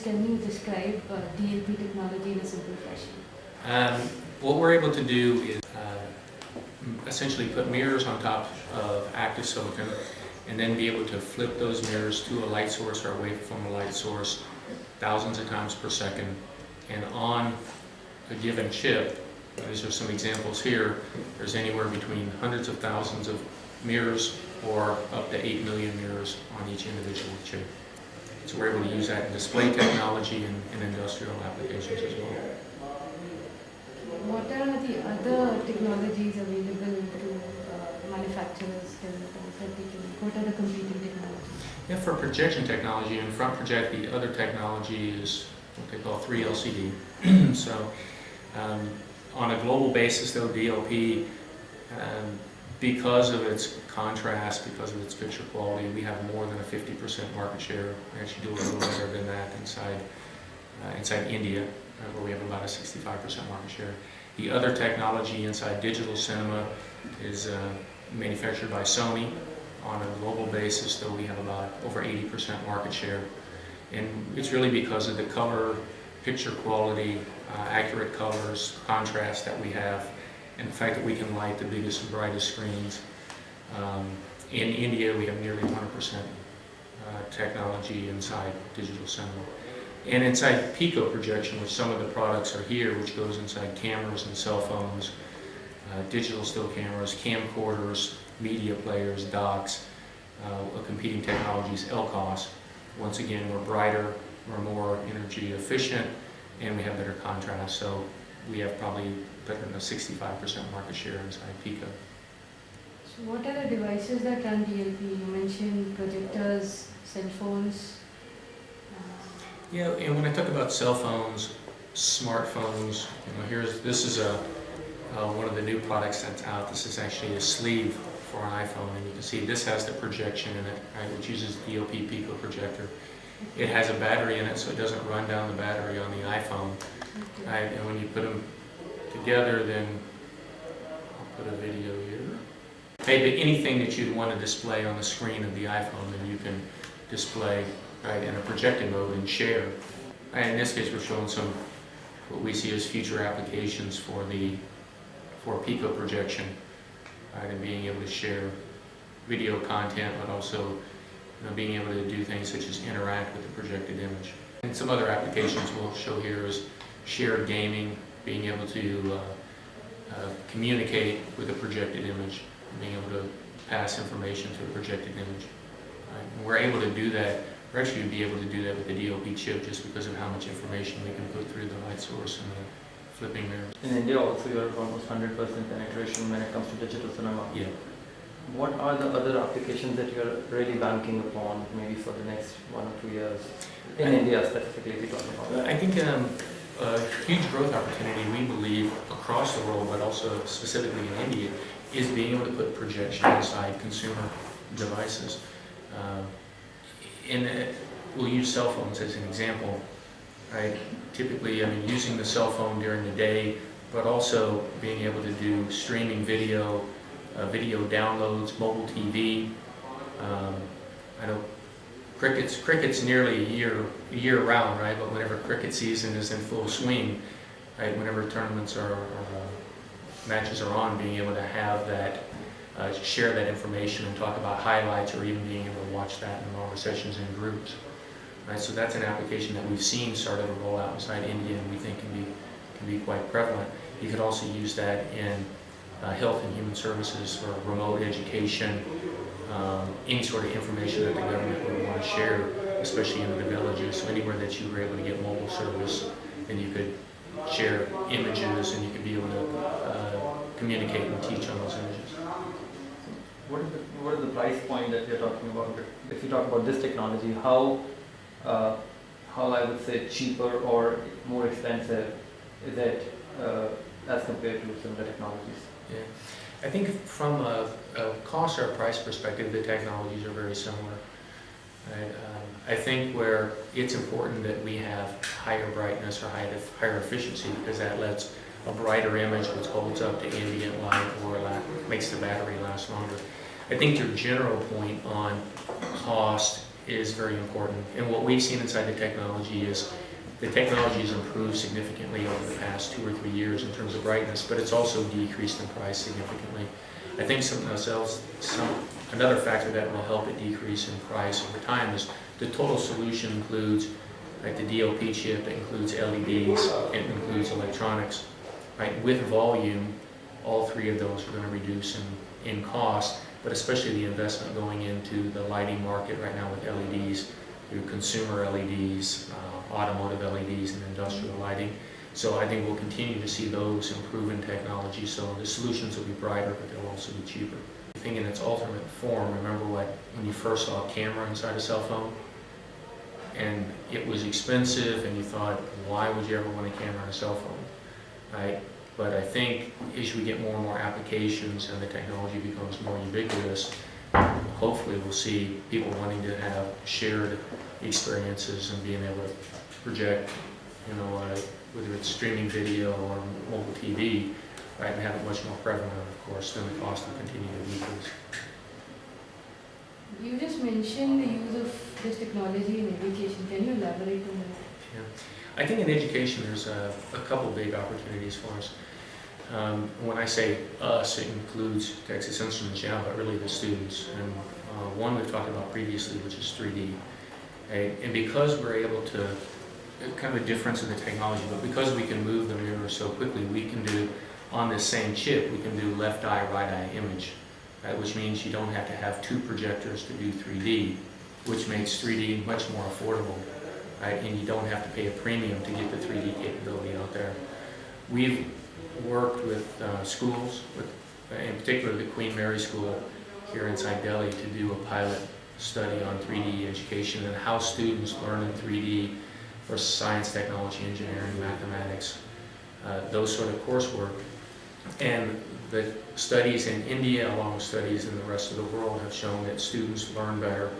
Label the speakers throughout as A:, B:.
A: can you describe DLP technology in a simple fashion?
B: What we're able to do is essentially put mirrors on top of active silicon and then be able to flip those mirrors to a light source or away from a light source thousands of times per second. And on a given chip, these are some examples here, there's anywhere between hundreds of thousands of mirrors or up to 8 million mirrors on each individual chip. So we're able to use that in display technology and in industrial applications as well.
A: What are the other technologies available to manufacturers that they can, what are the competing technologies?
B: Yeah, for projection technology and front project, the other technology is what they call 3LCD. So on a global basis though, DLP, because of its contrast, because of its picture quality, we have more than a 50% market share. We actually do a little better than that inside India, where we have about a 65% market share. The other technology inside digital cinema is manufactured by Sony. On a global basis, though, we have about over 80% market share. And it's really because of the color, picture quality, accurate colors, contrast that we have, and the fact that we can light the biggest and brightest screens. In India, we have nearly 100% technology inside digital cinema. And inside Pico projection, which some of the products are here, which goes inside cameras and cell phones, digital still cameras, camcorders, media players, docks, competing technologies, LCOS. Once again, we're brighter, we're more energy efficient, and we have better contrast. So we have probably better than a 65% market share inside Pico.
A: So what are the devices that run DLP? You mentioned projectors, cell phones.
B: Yeah, and when I talk about cell phones, smartphones, this is one of the new products that's out. This is actually a sleeve for an iPhone, and you can see this has the projection in it, right, which uses DLP Pico projector. It has a battery in it, so it doesn't run down the battery on the iPhone. Right, and when you put them together, then I'll put a video here. Hey, anything that you'd want to display on the screen of the iPhone, then you can display right in a projected mode and share. And in this case, we're showing some what we see as future applications for Pico projection, right, and being able to share video content, but also being able to do things such as interact with the projected image. And some other applications we'll show here is shared gaming, being able to communicate with a projected image, being able to pass information to a projected image. Right? And we're able to do that. We're actually going to be able to do that with the DLP chip just because of how much information we can put through the light source and the flipping mirrors.
C: In India also you are almost 100% penetration when it comes to digital cinema.
B: Yeah.
C: What are the other applications that you're really banking upon maybe for the next 1 or 2 years? In India specifically, if you're talking about.
B: I think a huge growth opportunity we believe across the world, but also specifically in India, is being able to put projection inside consumer devices. We'll use cell phones as an example. Right? Typically, using the cell phone during the day, but also being able to do streaming video, video downloads, mobile TV. I know cricket's nearly a year round, right? But whenever cricket season is in full swing, right? Whenever tournaments or matches are on, being able to have that, share that information and talk about highlights, or even being able to watch that in longer sessions in groups. Right, so that's an application that we've seen started to roll out inside India, and we think can be quite prevalent. You could also use that in health and human services for remote education, any sort of information that the government would want to share, especially in the villages. So anywhere that you were able to get mobile service, then you could share images and you could be able to communicate and teach on those images.
C: What is the price point that you're talking about? If you talk about this technology, how I would say cheaper or more expensive is it as compared to similar technologies?
B: Yeah, I think from a cost or a price perspective, the technologies are very similar. Right? I think where it's important that we have higher brightness or higher efficiency, because that lets a brighter image which holds up to ambient light or makes the battery last longer. I think your general point on cost is very important. And what we've seen inside the technology is the technology has improved significantly over the past 2 or 3 years in terms of brightness, but it's also decreased in price significantly. I think another factor that will help it decrease in price over time is the total solution includes like the DLP chip, it includes LEDs, it includes electronics. Right? With volume, all three of those are going to reduce in cost, but especially the investment going into the lighting market right now with LEDs, through consumer LEDs, automotive LEDs, and industrial lighting. So I think we'll continue to see those improve in technology, so the solutions will be brighter, but they'll also be cheaper. I think in its ultimate form, remember when you first saw a camera inside a cell phone? And it was expensive, and you thought, why would you ever want a camera on a cell phone? Right? But I think as we get more and more applications and the technology becomes more ubiquitous, hopefully we'll see people wanting to have shared experiences and being able to project, whether it's streaming video or mobile TV, right, and have it much more prevalent, of course, then the cost will continue to decrease.
A: You just mentioned the use of this technology in education. Can you elaborate on that?
B: Yeah. I think in education there's a couple big opportunities for us. When I say us, it includes Texas Instruments, yeah, but really the students. And one we've talked about previously, which is 3D. Okay? And because we're able to, kind of a difference in the technology, but because we can move the mirror so quickly, we can do, on this same chip, we can do left eye, right eye image, right? Which means you don't have to have 2 projectors to do 3D, which makes 3D much more affordable, right? And you don't have to pay a premium to get the 3D capability out there. We've worked with schools, in particular the Queen Mary School here inside Delhi, to do a pilot study on 3D education and how students learn in 3D for science, technology, engineering, mathematics, those sort of coursework. And the studies in India, along with studies in the rest of the world, have shown that students learn better,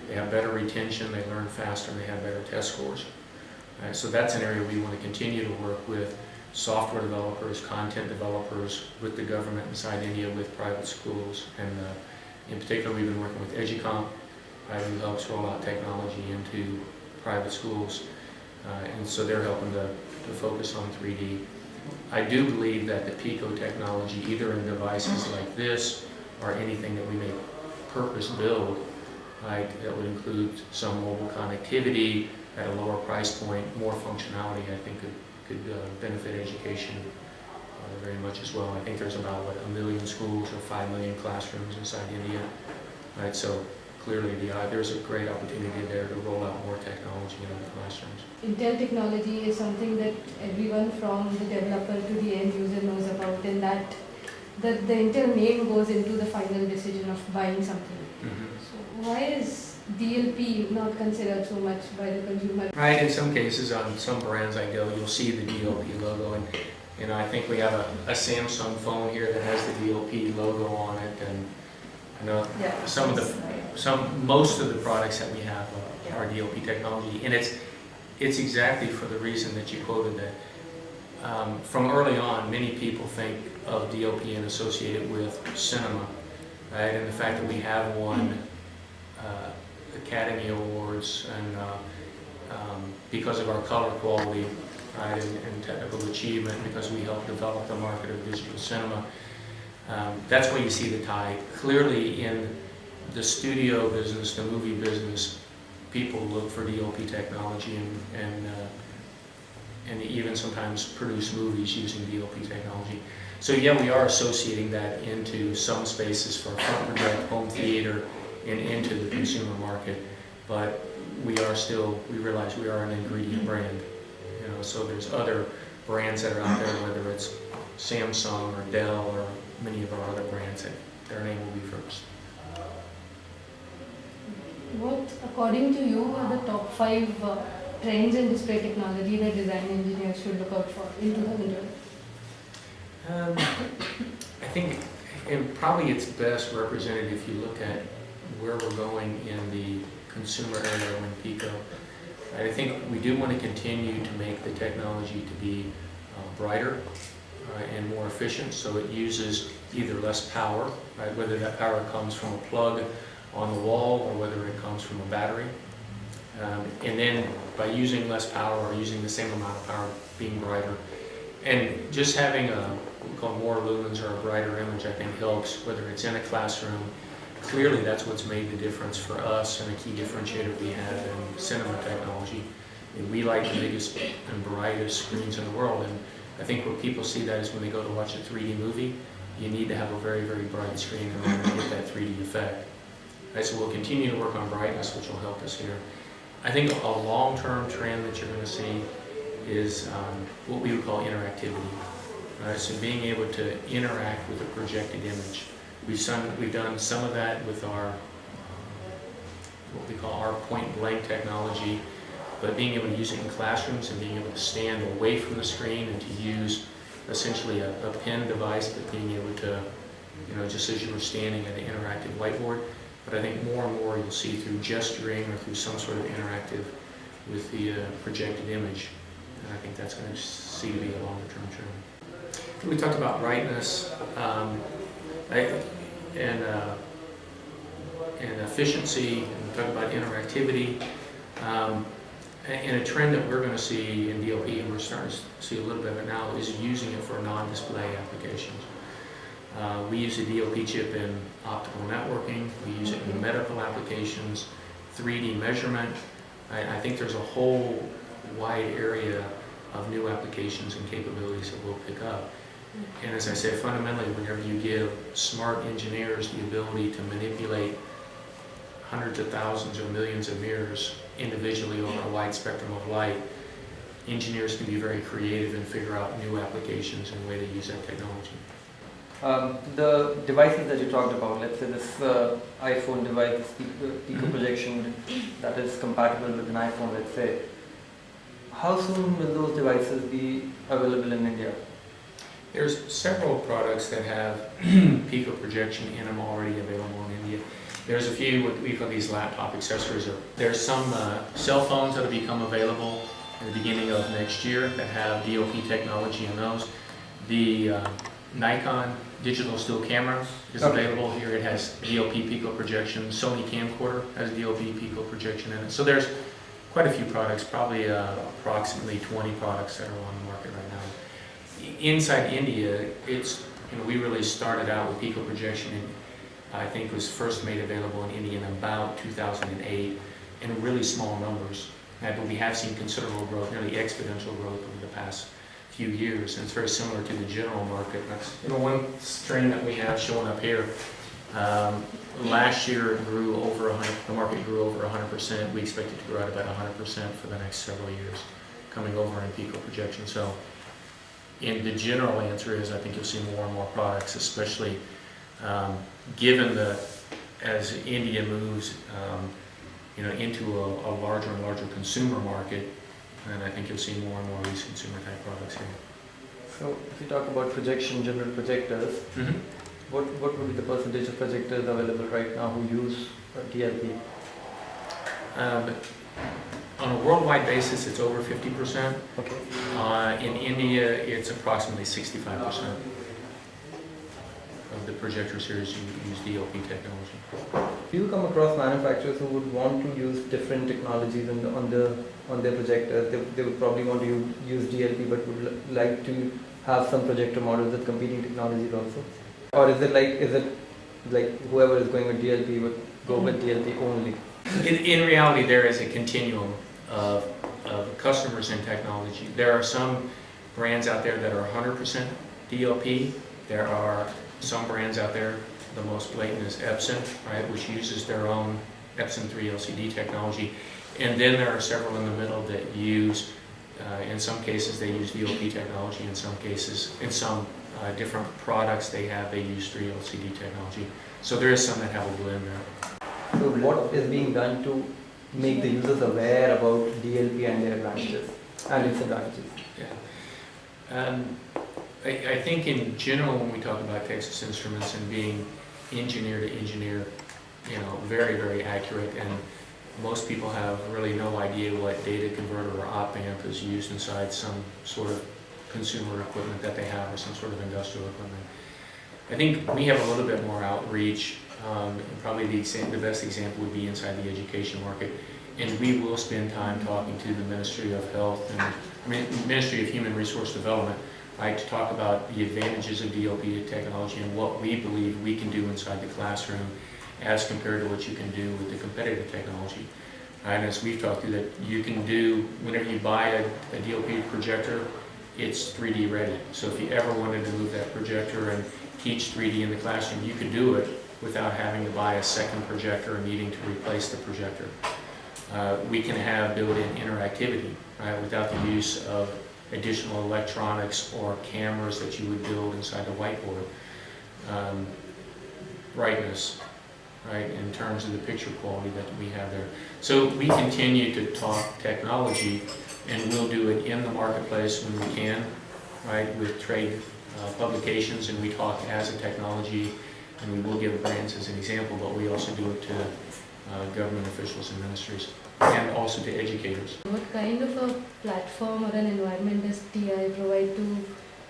B: they have better retention, they learn faster, and they have better test scores. So that's an area we want to continue to work with software developers, content developers, with the government inside India, with private schools, and in particular we've been working with Edgecomp, who helps roll out technology into private schools, and so they're helping to focus on 3D. I do believe that the Pico technology, either in devices like this or anything that we may purpose build, right, that would include some mobile connectivity at a lower price point, more functionality, I think could benefit education very much as well. I think there's about 1 million schools or 5 million classrooms inside India, right? So clearly there's a great opportunity there to roll out more technology into the classrooms.
A: Intel technology is something that everyone from the developer to the end user knows about, and that the Intel name goes into the final decision of buying something.
B: Mm-hmm.
A: So why is DLP not considered so much by the consumer?
B: Right, in some cases on some brands I go, you'll see the DLP logo, and I think we have a Samsung phone here that has the DLP logo on it, and most of the products that we have are DLP technology, and it's exactly for the reason that you quoted, that from early on, many people think of DLP and associate it with cinema, right? And the fact that we have won Academy Awards and because of our color quality, right, and technical achievement, because we helped develop the market of digital cinema. That's where you see the tie. Clearly in the studio business, the movie business, people look for DLP technology and even sometimes produce movies using DLP technology. So yeah, we are associating that into some spaces for front project, home theater, and into the consumer market. But we realize we are an ingredient brand. So there's other brands that are out there, whether it's Samsung or Dell or many of our other brands, that their name will be first.
A: What, according to you, are the top 5 trends in display technology that design engineers should look out for in 2012?
B: I think, and probably it's best represented if you look at where we're going in the consumer area in Pico. I think we do want to continue to make the technology to be brighter and more efficient, so it uses either less power, right, whether that power comes from a plug on the wall or whether it comes from a battery. And then by using less power or using the same amount of power, being brighter. And just having what we call more lumens or a brighter image, I think helps, whether it's in a classroom. Clearly that's what's made the difference for us and a key differentiator we have in cinema technology. And we like the biggest and brightest screens in the world, and I think where people see that is when they go to watch a 3D movie, you need to have a very, very bright screen in order to get that 3D effect. Right, so we'll continue to work on brightness, which will help us here. I think a long-term trend that you're going to see is what we would call interactivity. Right, so being able to interact with a projected image. We've done some of that with our what we call our point-blank technology, but being able to use it in classrooms and being able to stand away from the screen and to use essentially a pen device, but being able to, just as you were standing at an interactive whiteboard. But I think more and more you'll see through gesturing or through some sort of interactive with the projected image. And I think that's going to see to be a longer term trend. We talked about brightness and efficiency, and we talked about interactivity. And a trend that we're going to see in DLP, and we're starting to see a little bit of it now, is using it for non-display applications. We use a DLP chip in optical networking, we use it in medical applications, 3D measurement. I think there's a whole wide area of new applications and capabilities that we'll pick up. And as I said, fundamentally, whenever you give smart engineers the ability to manipulate hundreds of thousands or millions of mirrors individually over a wide spectrum of light, engineers can be very creative and figure out new applications and way to use that technology.
C: The devices that you talked about, let's say this iPhone device, Pico projection that is compatible with an iPhone, let's say, how soon will those devices be available in India?
B: There's several products that have Pico projection in them already available in India. There's a few, what we call these laptop accessories. There's some cell phones that will become available in the beginning of next year that have DLP technology in those. The Nikon digital still camera is available here. It has DLP Pico projection. Sony camcorder has DLP Pico projection in it. So there's quite a few products, probably approximately 20 products that are on the market right now. Inside India, we really started out with Pico projection, and I think it was first made available in India in about 2008 in really small numbers. But we have seen considerable growth, nearly exponential growth over the past few years, and it's very similar to the general market. That's one strain that we have showing up here. Last year it grew over 100. The market grew over 100%. We expect it to grow at about 100% for the next several years, coming over in Pico projection. So, and the general answer is I think you'll see more and more products, especially given that as India moves, into a larger and larger consumer market. And I think you'll see more and more of these consumer type products here.
C: So if you talk about projection, general projectors, what would be the percentage of projectors available right now who use DLP?
B: On a worldwide basis, it's over 50%.
C: Okay.
B: In India, it's approximately 65% of the projector series use DLP technology.
C: Do you come across manufacturers who would want to use different technologies on their projectors? They would probably want to use DLP, but would like to have some projector models with competing technologies also? Or is it like whoever is going with DLP would go with DLP only?
B: In reality, there is a continuum of customers and technology. There are some brands out there that are 100% DLP. There are some brands out there, the most blatant is Epson, right, which uses their own Epson 3 LCD technology. And then there are several in the middle that use, in some cases they use DLP technology, in some cases, in some different products they use 3 LCD technology. So there is some that have a blend there.
C: So what is being done to make the users aware about DLP and their advantages and its advantages?
B: Yeah. I think in general when we talk about Texas Instruments and being engineer to engineer, very, very accurate, and most people have really no idea what data converter or op amp is used inside some sort of consumer equipment that they have or some sort of industrial equipment. I think we have a little bit more outreach And probably the best example would be inside the education market. And we will spend time talking to the Ministry of Health and Ministry of Human Resource Development, right, to talk about the advantages of DLP technology and what we believe we can do inside the classroom as compared to what you can do with the competitive technology. Right, and as we've talked through that, you can do, whenever you buy a DLP projector, it's 3D ready. So if you ever wanted to move that projector and teach 3D in the classroom, you could do it without having to buy a second projector or needing to replace the projector. We can have built-in interactivity, right, without the use of additional electronics or cameras that you would build inside the whiteboard. Brightness, right, in terms of the picture quality that we have there. So we continue to talk technology, and we'll do it in the marketplace when we can, right, with trade publications, and we talk as a technology, and we will give brands as an example, but we also do it to government officials and ministries, and also to educators.
A: What kind of a platform or an environment does TI provide to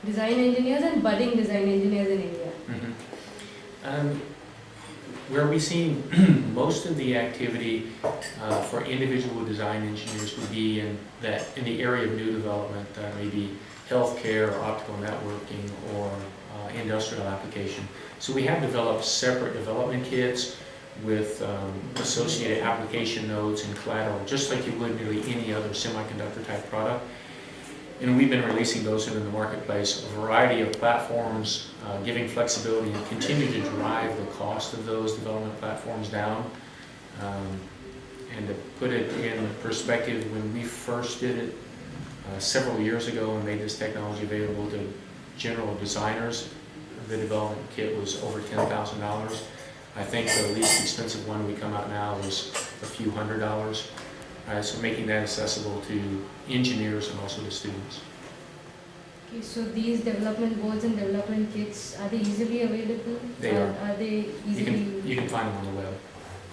A: design engineers and budding design engineers in India?
B: Where we see most of the activity for individual design engineers would be in the area of new development, maybe healthcare or optical networking or industrial application. So we have developed separate development kits with associated application nodes and collateral, just like you would nearly any other semiconductor type product. And we've been releasing those into the marketplace, a variety of platforms, giving flexibility and continue to drive the cost of those development platforms down. And to put it in perspective, when we first did it several years ago and made this technology available to general designers, the development kit was over $10,000. I think the least expensive one we come out now is a few $100s. So making that accessible to engineers and also to students.
A: Okay, so these development boards and development kits, are they easily available?
B: They are.
A: Are they easily?
B: You can find them on the web.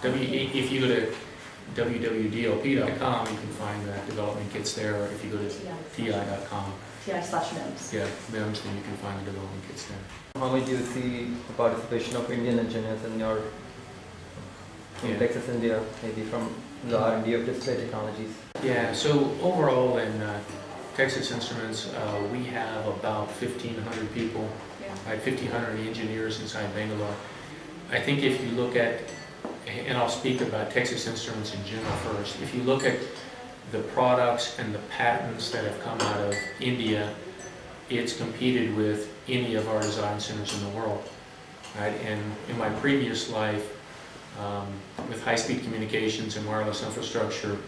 B: If you go to www.dlp.com, you can find the development kits there. Or if you go to ti.com,
D: TI/MEMS.
B: yeah, MEMS, then you can find the development kits there.
C: How much do you see the participation of Indian engineers in your from Texas, India, maybe from the R&D of display technologies?
B: Yeah, so overall in Texas Instruments, we have about 1,500 people, right, 1,500 engineers inside Bangalore. I think if you look at, and I'll speak about Texas Instruments in general first, if you look at the products and the patents that have come out of India, it's competed with any of our design centers in the world, right? And in my previous life, with high-speed communications and wireless infrastructure,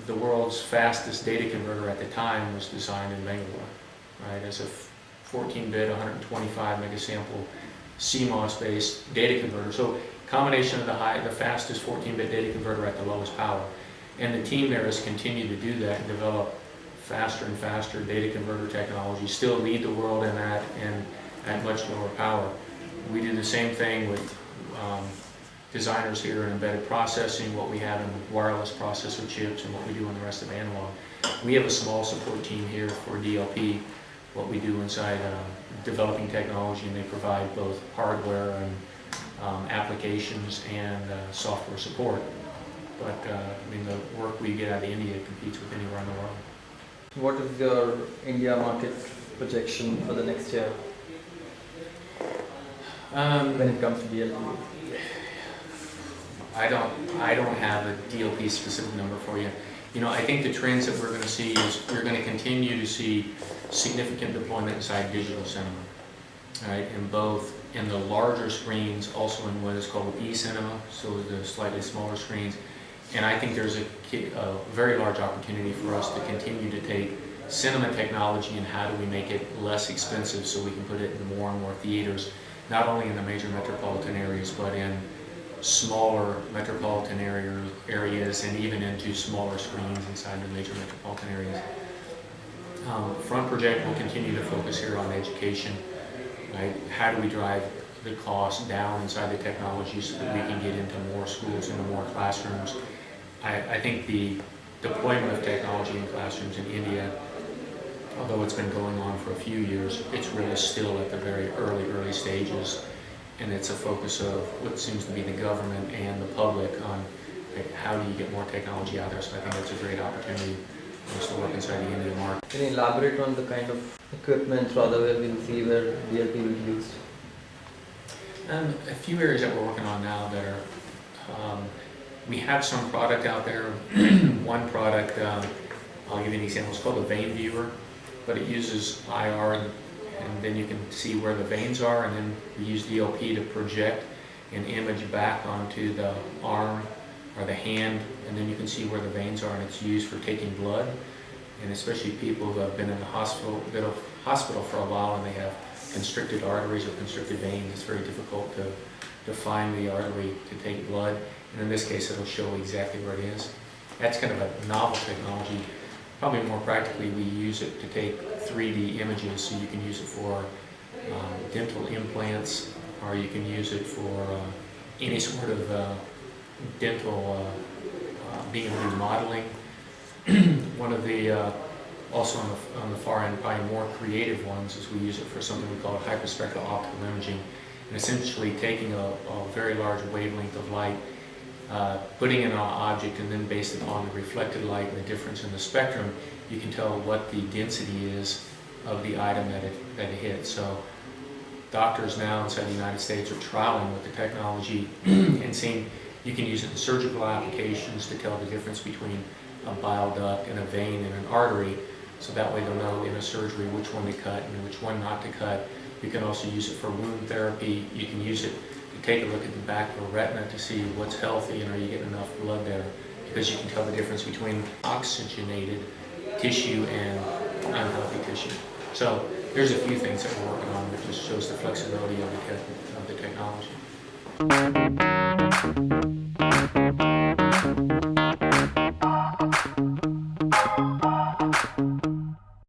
B: the world's fastest data converter at the time was designed in Bangalore, right? As a 14-bit, 125 megasample CMOS-based data converter. So combination of the fastest 14-bit data converter at the lowest power. And the team there has continued to do that and develop faster and faster data converter technology, still lead the world in that and at much lower power. We do the same thing with designers here in embedded processing, what we have in wireless processor chips, and what we do in the rest of analog. We have a small support team here for DLP, what we do inside developing technology, and they provide both hardware and applications and software support. But the work we get out of India competes with anywhere in the world.
C: What is your India market projection for the next year when it comes to DLP?
B: I don't have a DLP specific number for you. I think the trends that we're going to see is we're going to continue to see significant deployment inside digital cinema, right? In the larger screens, also in what is called e-cinema, so the slightly smaller screens. And I think there's a very large opportunity for us to continue to take cinema technology and how do we make it less expensive so we can put it in more and more theaters, not only in the major metropolitan areas, but in smaller metropolitan areas and even into smaller screens inside the major metropolitan areas. Front Project will continue to focus here on education, right? How do we drive the cost down inside the technology so that we can get into more schools, into more classrooms? I think the deployment of technology in classrooms in India, although it's been going on for a few years, it's really still at the very early stages. and it's a focus of what seems to be the government and the public on how do you get more technology out there. So I think that's a great opportunity for us to work inside the Indian market.
C: Can you elaborate on the kind of equipment rather where we'll see where DLP will be used?
B: A few areas that we're working on now that are, we have some product out there. One product, I'll give you an example, it's called a vein viewer, but it uses IR and then you can see where the veins are, and then we use DLP to project an image back onto the arm or the hand, and then you can see where the veins are, and it's used for taking blood. And especially people who have been in the hospital for a while and they have constricted arteries or constricted veins, it's very difficult to find the artery to take blood. And in this case, it'll show exactly where it is. That's kind of a novel technology. Probably more practically, we use it to take 3D images, so you can use it for dental implants, or you can use it for any sort of dental being remodeling. One of the also on the far end, probably more creative ones, is we use it for something we call hyperspectral optical imaging, and essentially taking a very large wavelength of light, putting it on an object, and then based upon the reflected light and the difference in the spectrum, you can tell what the density is of the item that it hits. So doctors now inside the United States are trialing with the technology and seeing you can use it in surgical applications to tell the difference between a bile duct and a vein and an artery, so that way they'll know in a surgery which one to cut and which one not to cut. You can also use it for wound therapy. You can use it to take a look at the back of a retina to see what's healthy and are you getting enough blood there, because you can tell the difference between oxygenated tissue and unhealthy tissue. So there's a few things that we're working on that just shows the flexibility of the technology.